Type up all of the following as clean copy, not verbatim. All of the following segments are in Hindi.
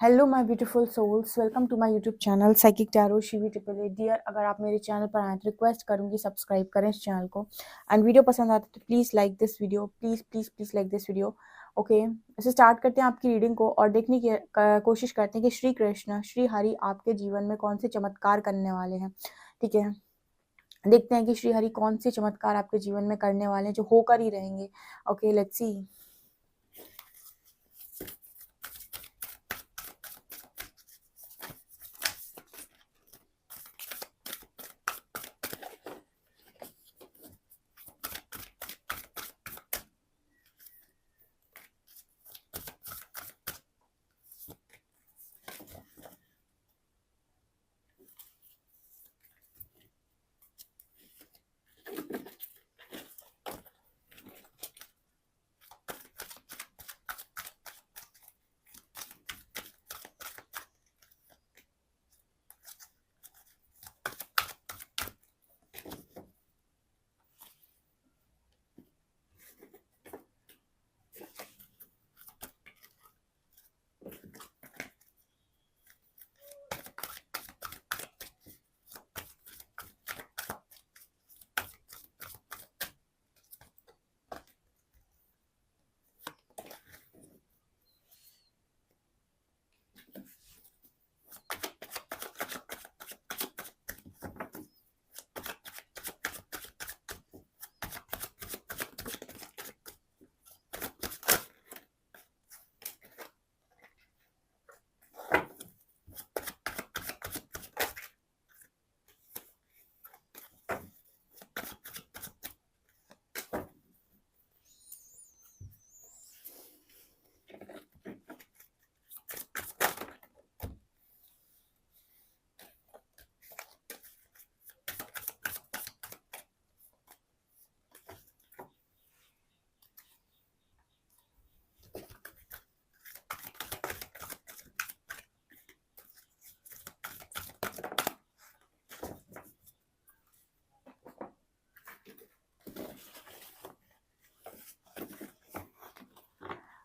Hello my beautiful souls, welcome to my YouTube channel psychic tarot Shivi triple A. Dear, अगर आप मेरे चैनल पर आए तो रिक्वेस्ट करूंगी सब्सक्राइब करें इस चैनल को। एंड वीडियो पसंद आते तो please like this video, please please please like this video. Okay, इसे स्टार्ट करते हैं आपकी रीडिंग को और देखने की कोशिश करते हैं कि श्री कृष्ण श्री हरि आपके जीवन में कौन से चमत्कार करने वाले हैं। ठीक है, देखते हैं कि श्री हरि कौन से चमत्कार आपके जीवन में करने वाले हैं, जो होकर ही रहेंगे। Okay, let's see.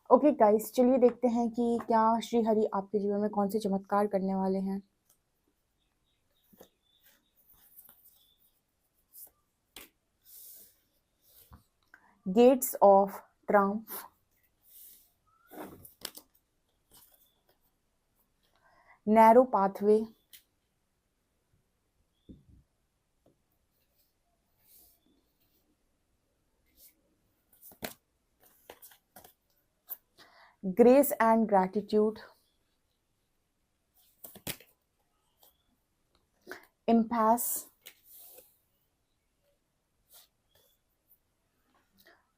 Okay guys, चलिए देखते हैं कि क्या श्री हरि आपके जीवन में कौन से चमत्कार करने वाले हैं। Gates of triumph, narrow pathway, grace and gratitude, impasse,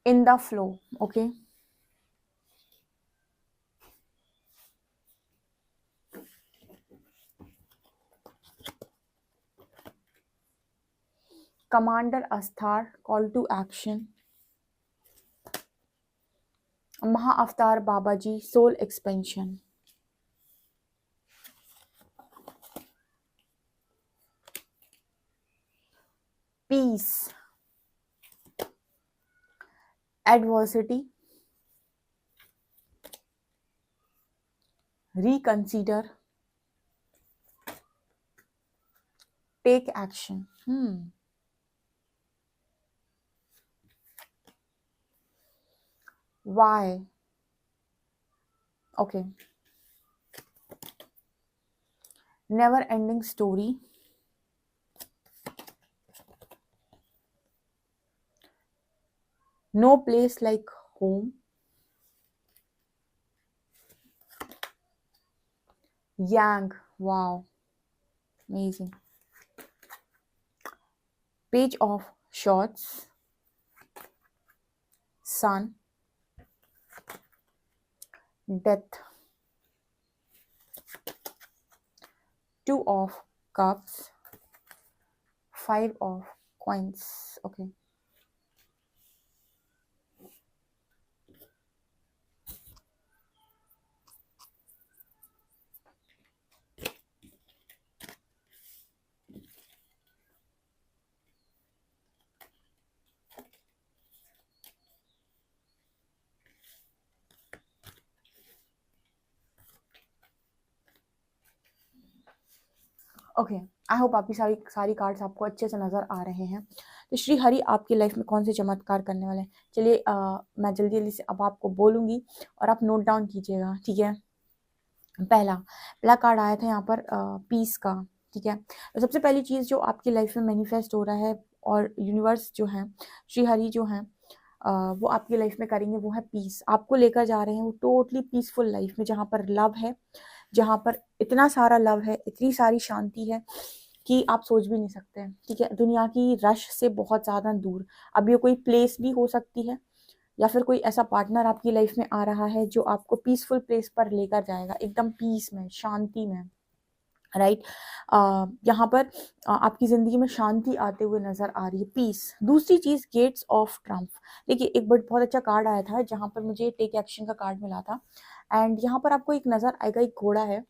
in the flow. Okay, commander Ashtar, call to action, Maha Avatar Babaji, soul expansion, peace, adversity, reconsider, take action. Why? Okay. Never ending story. No place like home. Yang. Wow. Amazing. Page of Swords. Sun. Death. Two of Cups. Five of Coins. Okay. Okay, I hope आपकी सारी सारी कार्ड्स आपको अच्छे से नज़र आ रहे हैं। तो श्री हरि आपकी लाइफ में कौन से चमत्कार करने वाले हैं, चलिए मैं जल्दी जल्दी से अब आपको बोलूँगी और आप नोट डाउन कीजिएगा, ठीक है। पहला पहला कार्ड आया था यहाँ पर पीस का, ठीक है। तो सबसे पहली चीज़ जो आपकी लाइफ में मैनिफेस्ट हो रहा है और यूनिवर्स जो है, श्री हरि जो है वो आपकी लाइफ में करेंगे, वो है पीस। आपको लेकर जा रहे हैं वो टोटली पीसफुल लाइफ में, जहाँ पर लव है, जहाँ पर इतना सारा लव है, इतनी सारी शांति है कि आप सोच भी नहीं सकते हैं, ठीक है। दुनिया की रश से बहुत ज़्यादा दूर। अब ये कोई प्लेस भी हो सकती है या फिर कोई ऐसा पार्टनर आपकी लाइफ में आ रहा है जो आपको पीसफुल प्लेस पर लेकर जाएगा, एकदम पीस में, शांति में, राइट। यहाँ पर आपकी ज़िंदगी में शांति आते हुए नज़र आ रही है, पीस। दूसरी चीज़ गेट्स ऑफ ट्रम्प। देखिए एक बहुत अच्छा कार्ड आया था जहाँ पर मुझे टेक एक्शन का कार्ड मिला था, एंड यहाँ पर आपको एक नज़र आएगा, एक घोड़ा है,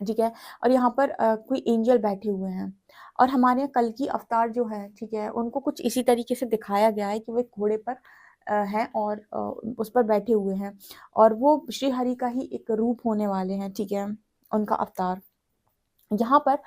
ठीक है। और यहाँ पर कोई एंजल बैठे हुए हैं, और हमारे यहाँ कल की अवतार जो है, ठीक है, उनको कुछ इसी तरीके से दिखाया गया है कि वो एक घोड़े पर हैं और उस पर बैठे हुए हैं, और वो श्री हरि का ही एक रूप होने वाले हैं, ठीक है, उनका अवतार। यहाँ पर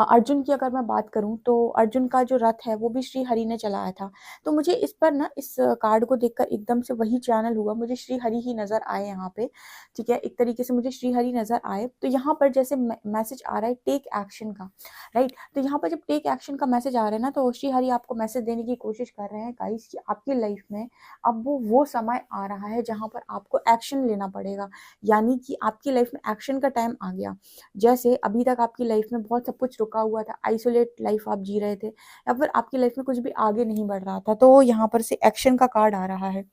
अर्जुन की अगर मैं बात करूँ तो अर्जुन का जो रथ है वो भी श्री हरि ने चलाया था। तो मुझे इस पर ना, इस कार्ड को देखकर एकदम से वही चैनल हुआ, मुझे श्री हरि ही नज़र आए यहाँ पे, ठीक है। एक तरीके से मुझे श्री हरि नज़र आए। तो यहाँ पर जैसे मैसेज आ रहा है टेक एक्शन का, राइट। तो यहाँ पर जब टेक एक्शन का मैसेज आ रहा है ना, तो श्री हरि आपको मैसेज देने की कोशिश कर रहे हैं गाइस कि आपकी लाइफ में अब वो समय आ रहा है जहाँ पर आपको एक्शन लेना पड़ेगा, यानी कि आपकी लाइफ में एक्शन का टाइम आ गया। जैसे अभी तक आपकी लाइफ में बहुत सब कुछ रुका हुआ था, आइसोलेट लाइफ आप जी रहे थे, या फिर आपकी लाइफ में कुछ भी आगे नहीं बढ़ रहा था, तो यहाँ पर से एक्शन का कार्ड आ रहा है।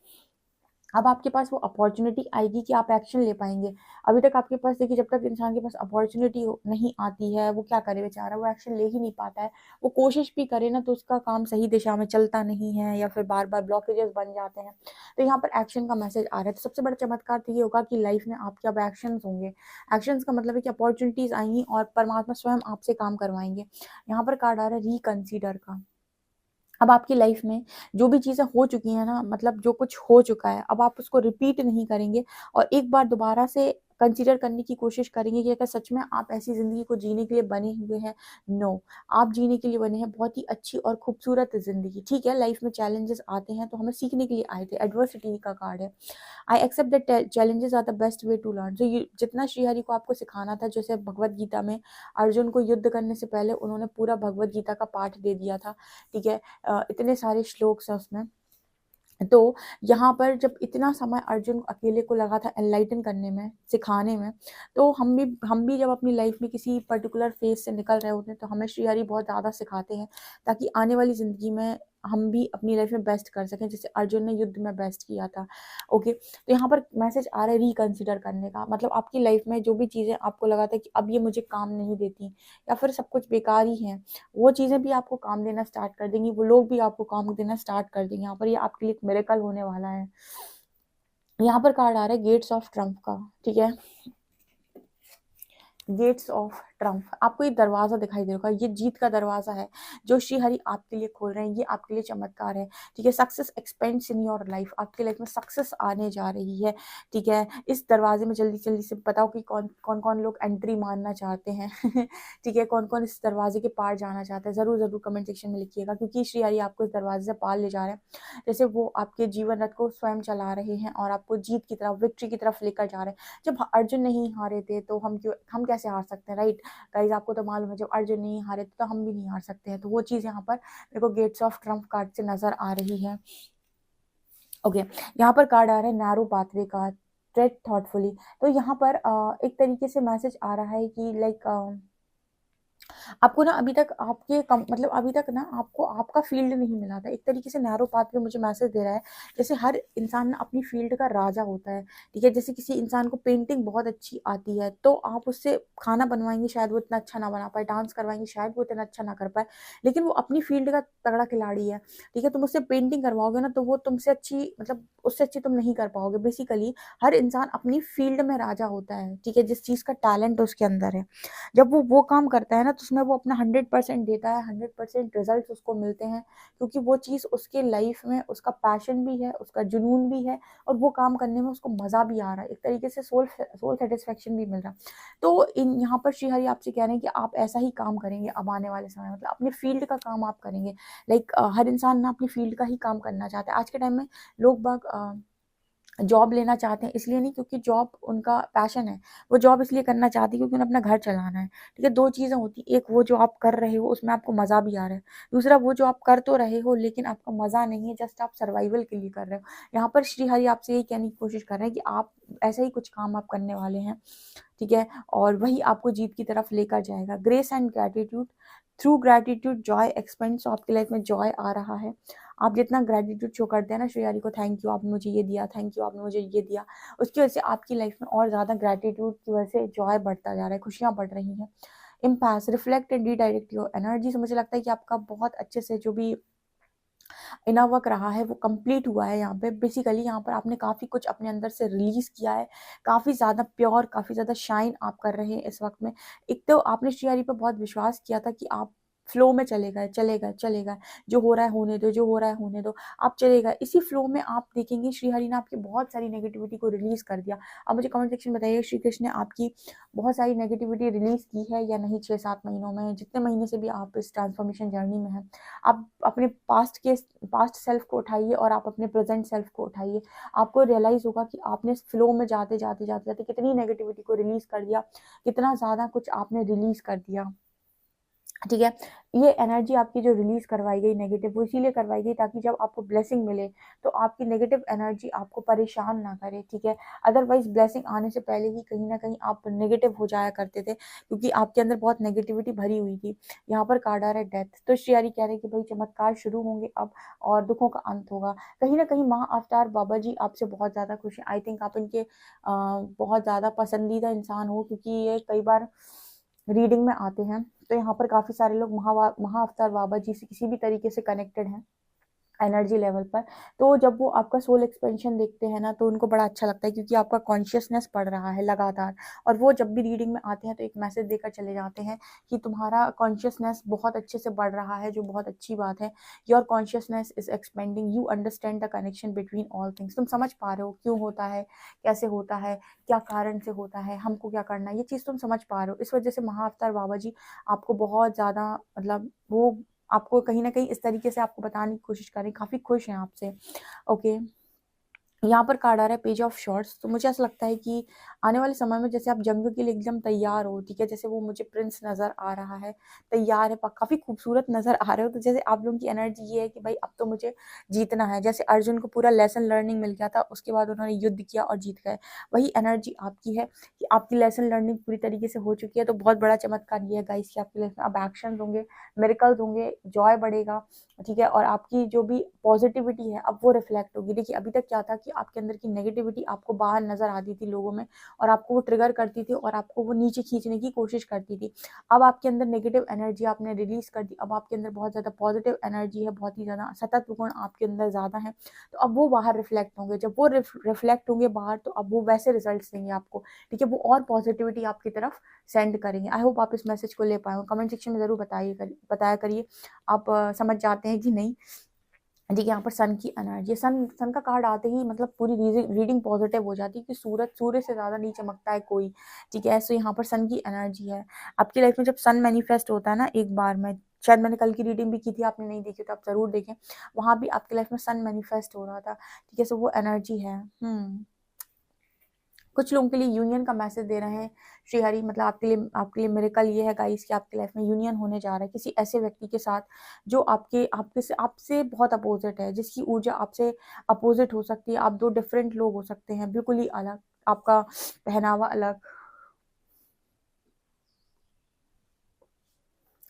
अब आपके पास वो अपॉर्चुनिटी आएगी कि आप एक्शन ले पाएंगे। अभी तक आपके पास, देखिए, जब तक इंसान के पास अपॉर्चुनिटी नहीं आती है, वो क्या करे बेचारा, वो एक्शन ले ही नहीं पाता है। वो कोशिश भी करे ना तो उसका काम सही दिशा में चलता नहीं है, या फिर बार बार ब्लॉकेजेस बन जाते हैं। तो यहाँ पर एक्शन का मैसेज आ रहा है। तो सबसे बड़ा चमत्कार तो ये होगा कि लाइफ में आपके अब एक्शन होंगे। एक्शन का मतलब है कि अपॉर्चुनिटीज आएंगी और परमात्मा स्वयं आपसे काम करवाएंगे। यहाँ पर कार्ड आ रहा है रिकंसीडर का। अब आपकी लाइफ में जो भी चीज़ें हो चुकी हैं ना, मतलब जो कुछ हो चुका है, अब आप उसको रिपीट नहीं करेंगे और एक बार दोबारा से कंसीडर करने की कोशिश करेंगे कि अगर सच में आप ऐसी ज़िंदगी को जीने के लिए बने हुए हैं। नो, आप जीने के लिए बने हैं बहुत ही अच्छी और खूबसूरत ज़िंदगी, ठीक है। लाइफ में चैलेंजेस आते हैं तो हमें सीखने के लिए आए थे, एडवर्सिटी का कार्ड है। I accept that challenges are the best way to learn. जो ये जितना श्रीहरि को आपको सिखाना था, जैसे भगवत गीता में अर्जुन को युद्ध करने से पहले उन्होंने पूरा भगवत गीता का पाठ दे दिया था, ठीक है। इतने सारे श्लोक्स हैं उसमें। तो यहाँ पर जब इतना समय अर्जुन अकेले को लगा था एनलाइटन करने में, सिखाने में, तो हम भी जब अपनी लाइफ में किसी पर्टिकुलर फेज से निकल रहे होते हैं तो हमें श्री हरि बहुत ज़्यादा सिखाते हैं, ताकि आने वाली ज़िंदगी में हम भी अपनी लाइफ में बेस्ट कर सकें, जैसे अर्जुन ने युद्ध में बेस्ट किया था। ओके, तो यहाँ पर मैसेज आ रहा है रिकंसिडर करने का, मतलब आपकी लाइफ में जो भी चीज़ें आपको लगा था कि अब ये मुझे काम नहीं देती या फिर सब कुछ बेकार ही है, वो चीज़ें भी आपको काम देना स्टार्ट कर देंगी, वो लोग भी आपको काम देना स्टार्ट कर देंगे। यहाँ पर ये आपके लिए एक मिरेकल होने वाला है। यहाँ पर कार्ड आ रहा है गेट्स ऑफ ट्रम्प का, ठीक है। गेट्स ऑफ ट्रम्प, आपको ये दरवाजा दिखाई दे रहा है, ये जीत का दरवाजा है जो श्री हरि आपके लिए खोल रहे हैं। ये आपके लिए चमत्कार है, ठीक है। Success expends in your life, आपकी लाइफ में सक्सेस आने जा रही है, ठीक है। इस दरवाजे में जल्दी जल्दी से बताओ कि कौन कौन कौन लोग एंट्री मारना चाहते हैं ठीक है, कौन कौन इस दरवाजे के पार जाना चाहते हैं, जरूर जरूर कमेंट सेक्शन में लिखिएगा, क्योंकि श्री हरि आपको इस दरवाजे से पार ले जा रहे हैं। जैसे वो आपके जीवन रथ को स्वयं चला रहे हैं और आपको जीत की तरफ, विक्ट्री की तरफ लेकर जा रहे हैं। जब अर्जुन नहीं हारे थे तो हम कैसे हार सकते हैं, राइट गाइज। आपको तो मालूम है जब अर्जुन नहीं हारे थे तो हम भी नहीं हार सकते हैं। तो वो चीज़ यहाँ पर मेरे को गेट्स ऑफ ट्रम्प कार्ड से नजर आ रही है। ओके, यहाँ पर कार्ड आ रहा है नैरो पाथवे का, ट्रेड थॉटफुली। तो यहाँ पर एक तरीके से मैसेज आ रहा है कि लाइक आपको ना अभी तक मतलब अभी तक ना आपको आपका फील्ड नहीं मिला था। एक तरीके से नैरो पाथ में मुझे मैसेज दे रहा है, जैसे हर इंसान ना अपनी फील्ड का राजा होता है, ठीक है। जैसे किसी इंसान को पेंटिंग बहुत अच्छी आती है तो आप उससे खाना बनवाएंगे, शायद वो इतना अच्छा ना बना पाए, डांस करवाएंगे, शायद वो इतना अच्छा ना कर पाए, लेकिन वो अपनी फील्ड का तगड़ा खिलाड़ी है, ठीक है। तुम उससे पेंटिंग करवाओगे ना तो वो तुमसे अच्छी, मतलब उससे अच्छी तुम नहीं कर पाओगे। बेसिकली हर इंसान अपनी फील्ड में राजा होता है, ठीक है, जिस चीज़ का टैलेंट उसके अंदर है। जब वो काम करता है ना तो उसमें वो अपना 100% देता है, 100% रिजल्ट उसको मिलते हैं, क्योंकि वो चीज़ उसके लाइफ में उसका पैशन भी है, उसका जुनून भी है, और वो काम करने में उसको मज़ा भी आ रहा है, एक तरीके से सोल सेटिस्फेक्शन भी मिल रहा है। तो इन यहाँ पर श्री हरि आपसे कह रहे हैं कि आप ऐसा ही काम करेंगे अब आने वाले समय में, मतलब अपने फील्ड का काम आप करेंगे। लाइक हर इंसान ना अपनी फील्ड का ही काम करना चाहता है। आज के टाइम में लोग बाग जॉब लेना चाहते हैं, इसलिए नहीं क्योंकि जॉब उनका पैशन है, वो जॉब इसलिए करना चाहते हैं क्योंकि उन्हें अपना घर चलाना है। ठीक है, 2 चीज़ें होती हैं, एक वो जो आप कर रहे हो उसमें आपको मज़ा भी आ रहा है, दूसरा वो जो आप कर तो रहे हो लेकिन आपको मज़ा नहीं है, जस्ट आप सर्वाइवल के लिए कर रहे हो। यहाँ पर श्री हरि आपसे यही कहने की कोशिश कर रहे हैं कि आप ऐसा ही कुछ काम आप करने वाले हैं, ठीक है, और वही आपको जीत की तरफ लेकर जाएगा। Grace and gratitude, through gratitude Joy expand, तो आपकी लाइफ में जॉय आ रहा है। आप जितना ग्रैटिट्यूड शो करते हैं ना श्री हरि को, थैंक यू आपने मुझे ये दिया, थैंक यू आपने मुझे ये दिया, उसकी वजह से आपकी लाइफ में और ज़्यादा ग्रैटिट्यूड की वजह से जॉय बढ़ता जा रहा है, खुशियाँ बढ़ रही हैं। Impasse, reflect and redirect your energy, तो मुझे लगता है कि आपका बहुत अच्छे से जो भी इनर वर्क रहा है वो कंप्लीट हुआ है। यहाँ पे बेसिकली यहाँ पर आपने काफ़ी कुछ अपने अंदर से रिलीज़ किया है, काफ़ी ज़्यादा प्योर, काफ़ी ज़्यादा शाइन आप कर रहे हैं इस वक्त में। एक तो आपने श्री हरि पे बहुत विश्वास किया था कि आप फ्लो में चले गए, चलेगा चलेगा, जो हो रहा है होने दो, जो हो रहा है होने दो, आप चलेगा, इसी फ्लो में आप देखेंगे श्री हरि ने आपकी बहुत सारी नेगेटिविटी को रिलीज़ कर दिया। अब मुझे कमेंट सेक्शन में बताइए, श्री कृष्ण ने आपकी बहुत सारी नेगेटिविटी रिलीज़ की है या नहीं 6-7 महीनों में, जितने महीने से भी आप इस ट्रांसफॉर्मेशन जर्नी में हैं। आप अपने पास्ट सेल्फ को उठाइए और आप अपने प्रेजेंट सेल्फ को उठाइए। आपको रियलाइज़ होगा कि आपने इस फ्लो में जाते जाते जाते जाते कितनी नेगेटिविटी को रिलीज़ कर दिया, कितना ज़्यादा कुछ आपने रिलीज़ कर दिया। ठीक है, ये एनर्जी आपकी जो रिलीज़ करवाई गई नेगेटिव, वो इसीलिए करवाई गई ताकि जब आपको ब्लेसिंग मिले तो आपकी नेगेटिव एनर्जी आपको परेशान ना करे। ठीक है, अदरवाइज ब्लेसिंग आने से पहले ही कहीं ना कहीं आप नेगेटिव हो जाया करते थे, क्योंकि आपके अंदर बहुत नेगेटिविटी भरी हुई थी। यहाँ पर कार्ड आ रहा है डेथ, तो श्री हरि कह रहे हैं कि भाई चमत्कार शुरू होंगे अब और दुखों का अंत होगा। कहीं ना कहीं माँ अवतार बाबा जी आपसे बहुत ज़्यादा खुश हैं। आई थिंक आप इनके बहुत ज़्यादा पसंदीदा इंसान हो, क्योंकि ये कई बार रीडिंग में आते हैं, तो यहाँ पर काफ़ी सारे लोग महा अवतार बाबा जी से किसी भी तरीके से कनेक्टेड हैं एनर्जी लेवल पर। तो जब वो आपका सोल एक्सपेंशन देखते हैं ना तो उनको बड़ा अच्छा लगता है, क्योंकि आपका कॉन्शियसनेस बढ़ रहा है लगातार, और वो जब भी रीडिंग में आते हैं तो एक मैसेज देकर चले जाते हैं कि तुम्हारा कॉन्शियसनेस बहुत अच्छे से बढ़ रहा है, जो बहुत अच्छी बात है। Your consciousness is expanding, you understand the connection between all things, तुम समझ पा रहे हो क्यों होता है, कैसे होता है, क्या कारण से होता है, हमको क्या करना है, ये चीज़ तुम समझ पा रहे हो। इस वजह से महाअवतार बाबा जी आपको बहुत ज़्यादा, मतलब वो आपको कहीं न कहीं इस तरीके से आपको बताने की कोशिश कर रहे हैं, काफ़ी खुश हैं आपसे। ओके, यहाँ पर कार्ड आ रहा है पेज ऑफ शॉर्ट्स, तो मुझे ऐसा लगता है कि आने वाले समय में जैसे आप जंग के लिए एकदम तैयार हो, ठीक है, जैसे वो मुझे प्रिंस नज़र आ रहा है, तैयार है, काफ़ी खूबसूरत नज़र आ रहे हो, तो जैसे आप लोगों की एनर्जी ये है कि भाई अब तो मुझे जीतना है। जैसे अर्जुन को पूरा लेसन लर्निंग मिल गया था, उसके बाद उन्होंने युद्ध किया और जीत गए, वही एनर्जी आपकी है कि आपकी लेसन लर्निंग पूरी तरीके से हो चुकी है। तो बहुत बड़ा चमत्कार ये है गाइस कि आपकी लाइफ में अब एक्शंस होंगे, मिरेकल्स होंगे, जॉय बढ़ेगा, ठीक है, और आपकी जो भी पॉजिटिविटी है अब वो रिफ्लेक्ट होगी। देखिए अभी तक क्या था कि आपके अंदर की नेगेटिविटी आपको बाहर नजर आती थी लोगों में, और आपको वो ट्रिगर करती थी और आपको वो नीचे खींचने की कोशिश करती थी। अब आपके अंदर नेगेटिव एनर्जी आपने रिलीज कर दी, अब आपके अंदर बहुत ज़्यादा पॉजिटिव एनर्जी है, बहुत ही ज़्यादा सतत गुण आपके अंदर ज़्यादा है, तो अब वो बाहर रिफ्लेक्ट होंगे। जब वो रिफ्लेक्ट होंगे बाहर तो अब वो वैसे रिजल्ट देंगे आपको, ठीक है, वो और पॉजिटिविटी आपकी तरफ सेंड करेंगे। आई होप आप इस मैसेज को ले पाए हो। कमेंट सेक्शन में ज़रूर बताया करिए आप समझ जाते हैं कि नहीं। देखिए यहाँ पर सन की एनर्जी, सन का कार्ड आते ही मतलब पूरी रीडिंग पॉजिटिव हो जाती है कि सूर्य से ज़्यादा नहीं चमकता है कोई, ठीक है। सो यहाँ पर सन की एनर्जी है आपकी लाइफ में। जब सन मैनिफेस्ट होता है ना, एक बार में शायद मैंने कल की रीडिंग भी की थी, आपने नहीं देखी तो आप ज़रूर देखें, वहाँ भी आपकी लाइफ में सन मैनिफेस्ट हो रहा था, ठीक है। सो वो एनर्जी है। कुछ लोगों के लिए यूनियन का मैसेज दे रहे हैं श्री हरि, मतलब आपके लिए मिरेकल ये है गाइस कि आपकी लाइफ में यूनियन होने जा रहा है किसी ऐसे व्यक्ति के साथ जो आपसे बहुत अपोजिट है, जिसकी ऊर्जा आपसे अपोजिट हो सकती है। आप दो डिफरेंट लोग हो सकते हैं, बिल्कुल ही अलग, आपका पहनावा अलग,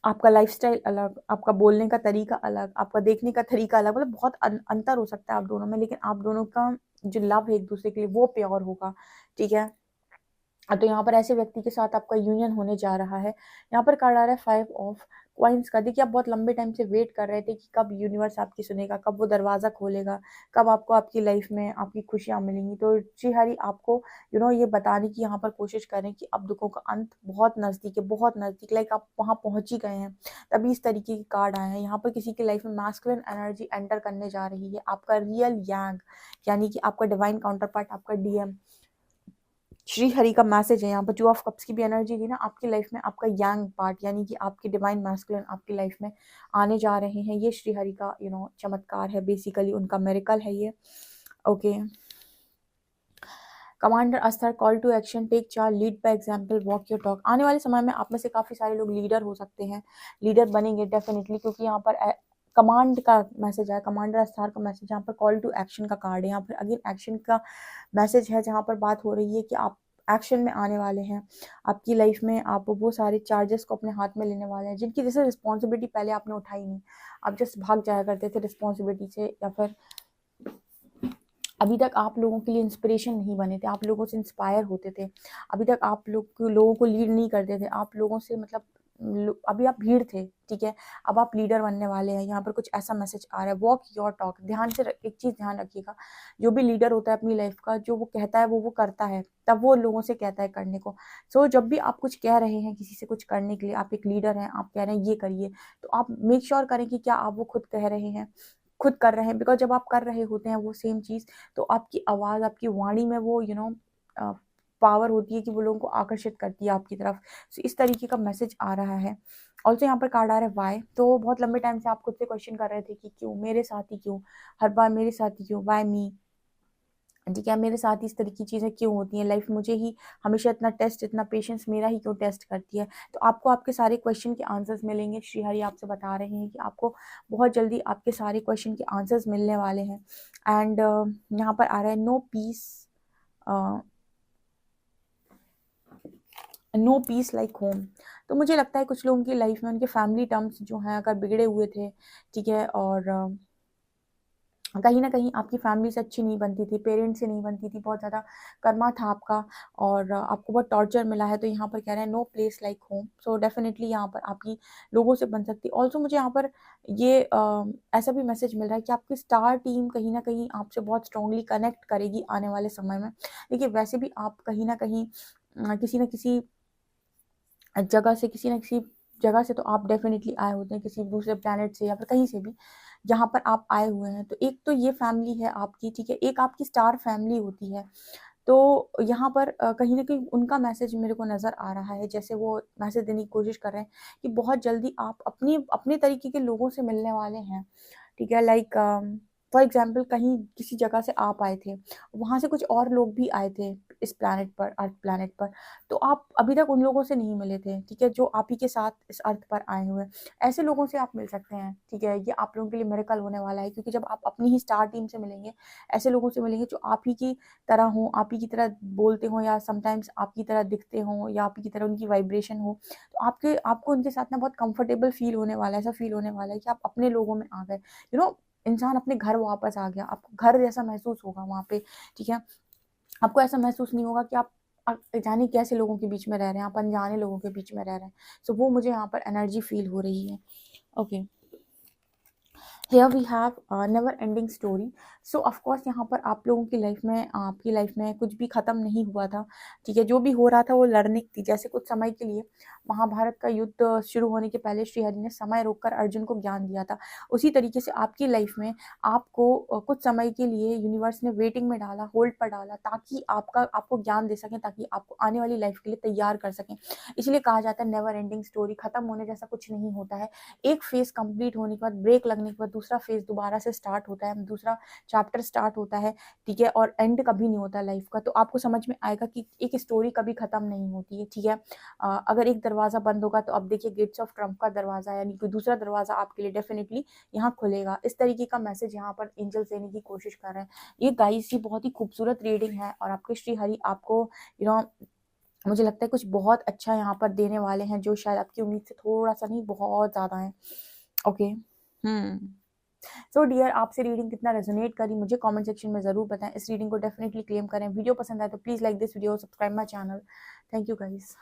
आपका लाइफस्टाइल अलग, आपका बोलने का तरीका अलग, आपका देखने का तरीका अलग, मतलब बहुत अंतर हो सकता है आप दोनों में, लेकिन आप दोनों का जो लव है एक दूसरे के लिए वो प्योर होगा, ठीक है। तो यहाँ पर ऐसे व्यक्ति के साथ आपका यूनियन होने जा रहा है। यहाँ पर कार्ड आ रहा है 5 ऑफ क्वाइंस का। देखिए आप बहुत लंबे टाइम से वेट कर रहे थे कि कब यूनिवर्स आपकी सुनेगा, कब वो दरवाज़ा खोलेगा, कब आपको आपकी लाइफ में आपकी खुशियाँ मिलेंगी। तो श्रीहरि आपको ये बताने की यहाँ पर कोशिश कर रहे हैं कि अब दुखों का अंत बहुत नज़दीक है, बहुत नज़दीक, लाइक आप वहाँ पहुँच ही गए हैं। तभी इस तरीके के कार्ड आए हैं। यहाँ पर किसी की लाइफ में मैस्कुलिन एनर्जी एंटर करने जा रही है, आपका रियल यांग, यानी कि आपका डिवाइन काउंटर पार्ट, आपका डीएम श्री हरि का मैसेज है। यहाँ पर टू ऑफ कप्स की भी एनर्जी थी ना, आपकी लाइफ में आपका यांग पार्ट यानी कि आपकी डिवाइन मैस्कुलिन आपकी लाइफ में आने जा रहे हैं। ये श्री हरि का चमत्कार है, बेसिकली उनका मिरेकल है ये। Okay, commander Astar, call to action, take charge, lead by example, walk your talk. आने वाले समय में आप में से काफ़ी सारे लोग लीडर हो सकते हैं, लीडर बनेंगे डेफिनेटली, क्योंकि यहाँ पर कमांड का मैसेज है, कमांडर अस्तर का मैसेज, यहाँ पर कॉल टू एक्शन का कार्ड है, यहाँ पर अगेन एक्शन का मैसेज है, जहाँ पर बात हो रही है कि आप एक्शन में आने वाले हैं। आपकी लाइफ में आप वो सारे चार्जेस को अपने हाथ में लेने वाले हैं जिनकी जैसे रिस्पॉन्सिबिलिटी पहले आपने उठाई नहीं, आप जस्ट भाग जाया करते थे रिस्पॉन्सिबिलिटी से, या फिर अभी तक आप लोगों के लिए इंस्पिरेशन नहीं बने थे, आप लोगों से इंस्पायर होते थे, अभी तक आप लोगों को लीड नहीं करते थे, आप लोगों से मतलब अभी आप भीड़ थे, ठीक है, अब आप लीडर बनने वाले हैं। यहाँ पर कुछ ऐसा मैसेज आ रहा है, वॉक योर टॉक। ध्यान से एक चीज़ ध्यान रखिएगा, जो भी लीडर होता है अपनी लाइफ का, जो वो कहता है वो करता है, तब वो लोगों से कहता है करने को। सो जब भी आप कुछ कह रहे हैं किसी से कुछ करने के लिए, आप एक लीडर हैं, आप कह रहे हैं ये करिए, तो आप मेक श्योर करें कि क्या आप वो खुद कह रहे हैं, खुद कर रहे हैं। बिकॉज जब आप कर रहे होते हैं वो सेम चीज़, तो आपकी आवाज़, आपकी वाणी में वो पावर होती है कि वो लोगों को आकर्षित करती है आपकी तरफ। सो इस तरीके का मैसेज आ रहा है। ऑल्सो यहाँ पर कार्ड आ रहा है वाई। तो बहुत लंबे टाइम से आप खुद से क्वेश्चन कर रहे थे कि क्यों मेरे साथ ही, क्यों हर बार मेरे साथ ही, क्यों, वाई मी, ठीक है, मेरे साथ ही इस तरह की चीज़ें क्यों होती हैं, लाइफ मुझे ही हमेशा इतना टेस्ट, इतना पेशेंस मेरा ही क्यों टेस्ट करती है। तो आपको आपके सारे क्वेश्चन के आंसर्स मिलेंगे। श्रीहरि आपसे बता रहे हैं कि आपको बहुत जल्दी आपके सारे क्वेश्चन के आंसर्स मिलने वाले हैं। एंड यहाँ पर आ रहा है no peace, no peace like home. तो मुझे लगता है कुछ लोगों की लाइफ में उनके फैमिली टर्म्स जो हैं अगर बिगड़े हुए थे, ठीक है, और कहीं न कहीं आपकी फैमिली से अच्छी नहीं बनती थी, पेरेंट्स से नहीं बनती थी, बहुत ज़्यादा कर्मा था आपका और आपको बहुत टॉर्चर मिला है, तो यहाँ पर कह रहे हैं नो प्लेस लाइक होम। सो डेफिनिटली यहाँ पर आपकी लोगों से बन सकती है। ऑल्सो मुझे यहाँ पर ये ऐसा भी मैसेज मिल रहा है कि आपकी स्टार टीम कहीं न कहीं आपसे बहुत स्ट्रॉन्गली कनेक्ट करेगी आने वाले समय में। देखिए वैसे भी आप कहीं न कहीं किसी न किसी किसी न किसी जगह से तो आप डेफिनेटली आए होते हैं, किसी दूसरे प्लैनेट से या फिर कहीं से भी, जहाँ पर आप आए हुए हैं। तो एक तो ये फैमिली है आपकी, ठीक है, एक आपकी स्टार फैमिली होती है। तो यहाँ पर कहीं न कहीं उनका मैसेज मेरे को नज़र आ रहा है, जैसे वो मैसेज देने की कोशिश कर रहे हैं कि बहुत जल्दी आप अपने तरीके के लोगों से मिलने वाले हैं, ठीक है। लाइक फॉर एग्ज़ाम्पल कहीं किसी जगह से आप आए थे, वहाँ से कुछ और लोग भी आए थे इस प्लैनेट पर, अर्थ प्लैनेट पर, तो आप अभी तक उन लोगों से नहीं मिले थे, ठीक है, जो आप ही के साथ इस अर्थ पर आए हुए हैं। ऐसे लोगों से आप मिल सकते हैं, ठीक है, ये आप लोगों के लिए मिरेकल होने वाला है, क्योंकि जब आप अपनी ही स्टार टीम से मिलेंगे, ऐसे लोगों से मिलेंगे जो आप ही की तरह हों, आप ही की तरह बोलते हों, या समटाइम्स आपकी तरह दिखते हों, या आप ही की तरह उनकी वाइब्रेशन हो, तो आपको उनके साथ ना बहुत कंफर्टेबल फील होने वाला है, ऐसा फील होने वाला है कि आप अपने लोगों में आ गए, इंसान अपने घर वापस आ गया, आपको घर जैसा महसूस होगा वहाँ पे, ठीक है। आपको ऐसा महसूस नहीं होगा कि आप जाने कैसे लोगों के बीच में रह रहे हैं, आप अनजाने लोगों के बीच में रह रहे हैं। सो वो मुझे यहाँ पर एनर्जी फील हो रही है। Okay, here we have never ending story. So of course यहाँ पर आप लोगों की लाइफ में, आपकी लाइफ में कुछ भी ख़त्म नहीं हुआ था, ठीक है, जो भी हो रहा था वो लर्निंग थी। जैसे कुछ समय के लिए महाभारत का युद्ध शुरू होने के पहले श्रीहरि ने समय रोककर अर्जुन को ज्ञान दिया था, उसी तरीके से आपकी लाइफ में आपको कुछ समय के लिए यूनिवर्स ने वेटिंग में डाला, होल्ड पर डाला, ताकि आपको ज्ञान दे सकें, ताकि आपको आने वाली लाइफ के लिए तैयार कर सकें। इसलिए कहा जाता है नेवर एंडिंग स्टोरी, ख़त्म होने जैसा कुछ नहीं होता है। एक फेज़ कंप्लीट होने के बाद, ब्रेक लगने के बाद दूसरा फेज़ दोबारा से स्टार्ट होता है, दूसरा चैप्टर स्टार्ट होता है, ठीक है, और एंड कभी नहीं होता लाइफ का। तो आपको समझ में आएगा कि एक स्टोरी कभी ख़त्म नहीं होती है, ठीक है। अगर एक दरवाज़ा बंद होगा तो अब देखिए गेट्स ऑफ ट्रम्प का दरवाज़ा, यानी कि दूसरा दरवाज़ा आपके लिए डेफिनेटली यहाँ खुलेगा। इस तरीके का मैसेज यहाँ पर एंजल्स देने की कोशिश कर रहे हैं। ये गाइस, ये बहुत ही खूबसूरत रीडिंग है और आपके श्रीहरि आपको मुझे लगता है कुछ बहुत अच्छा यहाँ पर देने वाले हैं, जो शायद आपकी उम्मीद से थोड़ा-सा नहीं, बहुत ज़्यादा है। ओके। सो डियर, आपसे रीडिंग कितना रेजोनेट करी मुझे कमेंट सेक्शन में ज़रूर बताएं। इस रीडिंग को डेफिनेटली क्लेम करें। वीडियो पसंद आए तो please like this video, subscribe my channel. Thank you guys.